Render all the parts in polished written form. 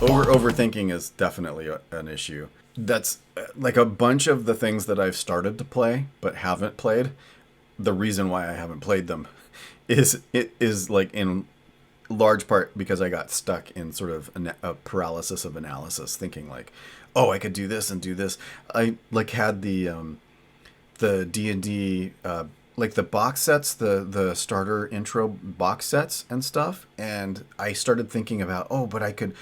Overthinking is definitely an issue. That's like a bunch of the things that I've started to play but haven't played. The reason why I haven't played them is like in large part because I got stuck in sort of a paralysis of analysis, thinking like, oh, I could do this and do this. I like had the D&D like the box sets, the starter intro box sets and stuff, and I started thinking about, oh, but I could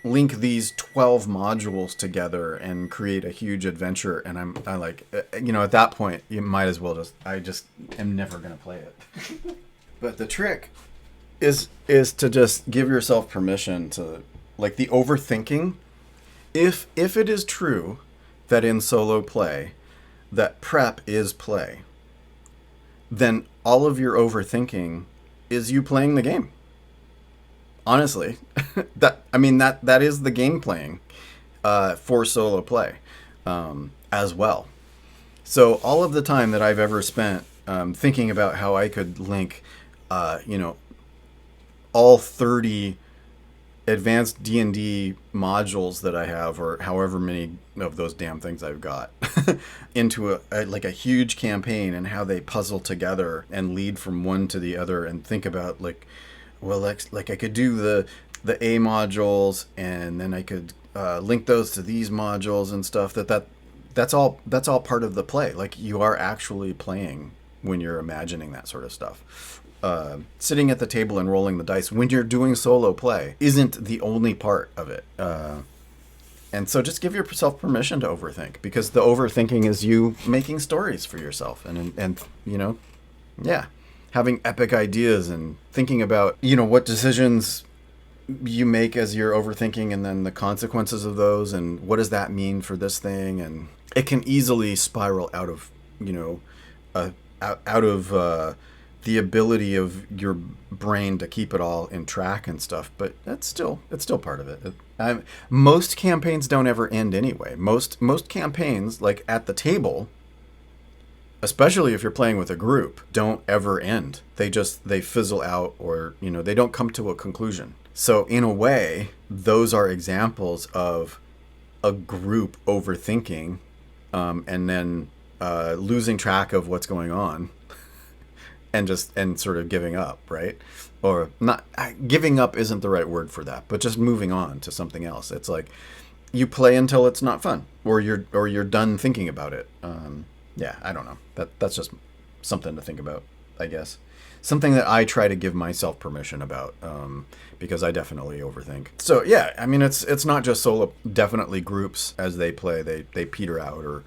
link these 12 modules together and create a huge adventure. And I like, at that point, you might as well I just am never going to play it. But the trick is to just give yourself permission to, like, the overthinking. If it is true that in solo play, that prep is play, then all of your overthinking is you playing the game. Honestly, that is the game playing for solo play as well. So all of the time that I've ever spent thinking about how I could link, all 30 advanced D&D modules that I have, or however many of those damn things I've got, into a huge campaign, and how they puzzle together and lead from one to the other, and think about like I could do the A modules, and then I could link those to these modules and stuff. That's all part of the play. Like, you are actually playing when you're imagining that sort of stuff. Sitting at the table and rolling the dice when you're doing solo play isn't the only part of it. And so just give yourself permission to overthink, because the overthinking is you making stories for yourself and having epic ideas and thinking about, what decisions you make as you're overthinking, and then the consequences of those, and what does that mean for this thing. And it can easily spiral out of, out of the ability of your brain to keep it all in track and stuff. But it's still part of it. Most campaigns don't ever end anyway. Most campaigns, like at the table, especially if you're playing with a group, don't ever end. They fizzle out, or, they don't come to a conclusion. So in a way, those are examples of a group overthinking, and then losing track of what's going on, and sort of giving up, right? Or not, giving up isn't the right word for that, but just moving on to something else. It's like you play until it's not fun, or you're done thinking about it. I don't know. That's just something to think about, I guess. Something that I try to give myself permission about, because I definitely overthink. So yeah, it's not just solo. Definitely groups, as they play, they peter out, or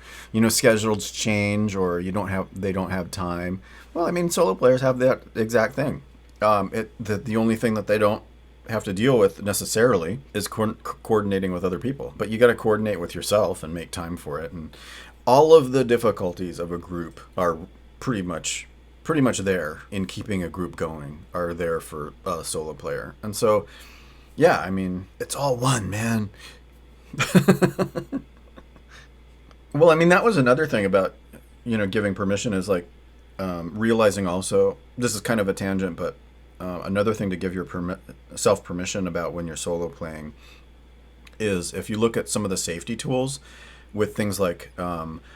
schedules change, or they don't have time. Well, solo players have that exact thing. The only thing that they don't have to deal with necessarily is coordinating with other people. But you got to coordinate with yourself and make time for it. And all of the difficulties of a group are pretty much there in keeping a group going, are there for a solo player. And so, yeah, it's all one, man. Well, that was another thing about, giving permission, is like, realizing also, this is kind of a tangent, but another thing to give your self permission about when you're solo playing is, if you look at some of the safety tools with things like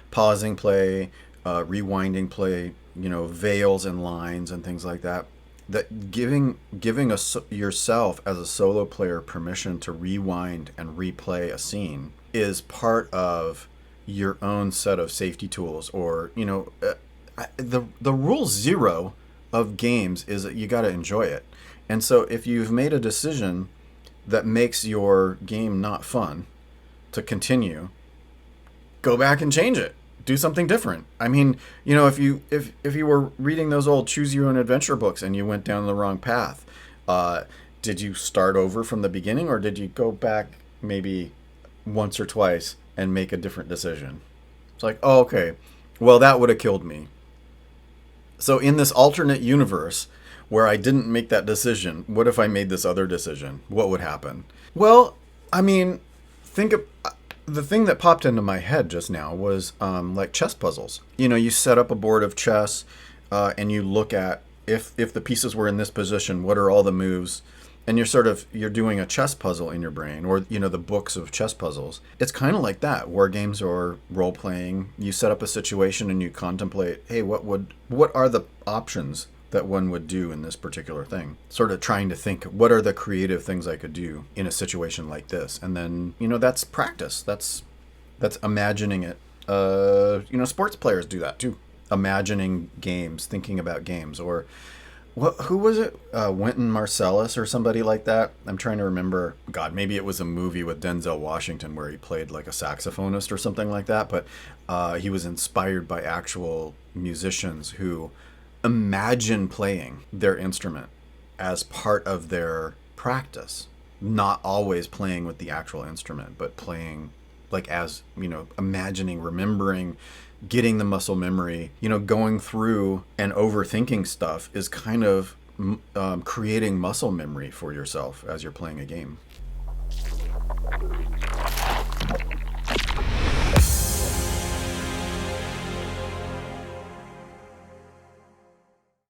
pausing play, rewinding play, veils and lines and things like that, that giving yourself as a solo player permission to rewind and replay a scene is part of your own set of safety tools. Or the rule zero of games is that you got to enjoy it. And so if you've made a decision that makes your game not fun to go back and change it. Do something different. If you were reading those old choose your own adventure books and you went down the wrong path, did you start over from the beginning, or did you go back maybe once or twice and make a different decision? It's like, oh, okay, well, that would have killed me. So in this alternate universe where I didn't make that decision, what if I made this other decision? What would happen? Well, think of... The thing that popped into my head just now was like chess puzzles. You set up a board of chess, and you look at, if the pieces were in this position, what are all the moves and you're doing a chess puzzle in your brain, or the books of chess puzzles. It's kind of like that. War games or role playing, you set up a situation and you contemplate, hey, what are the options that one would do in this particular thing, sort of trying to think, what are the creative things I could do in a situation like this? And then that's practice. That's imagining it. Sports players do that too, imagining games, thinking about games. Or who was it? Wynton Marsalis or somebody like that. I'm trying to remember. God, maybe it was a movie with Denzel Washington where he played like a saxophonist or something like that. But he was inspired by actual musicians who imagine playing their instrument as part of their practice. Not always playing with the actual instrument, but playing like as, imagining, remembering, getting the muscle memory, going through and overthinking stuff is kind of creating muscle memory for yourself as you're playing a game.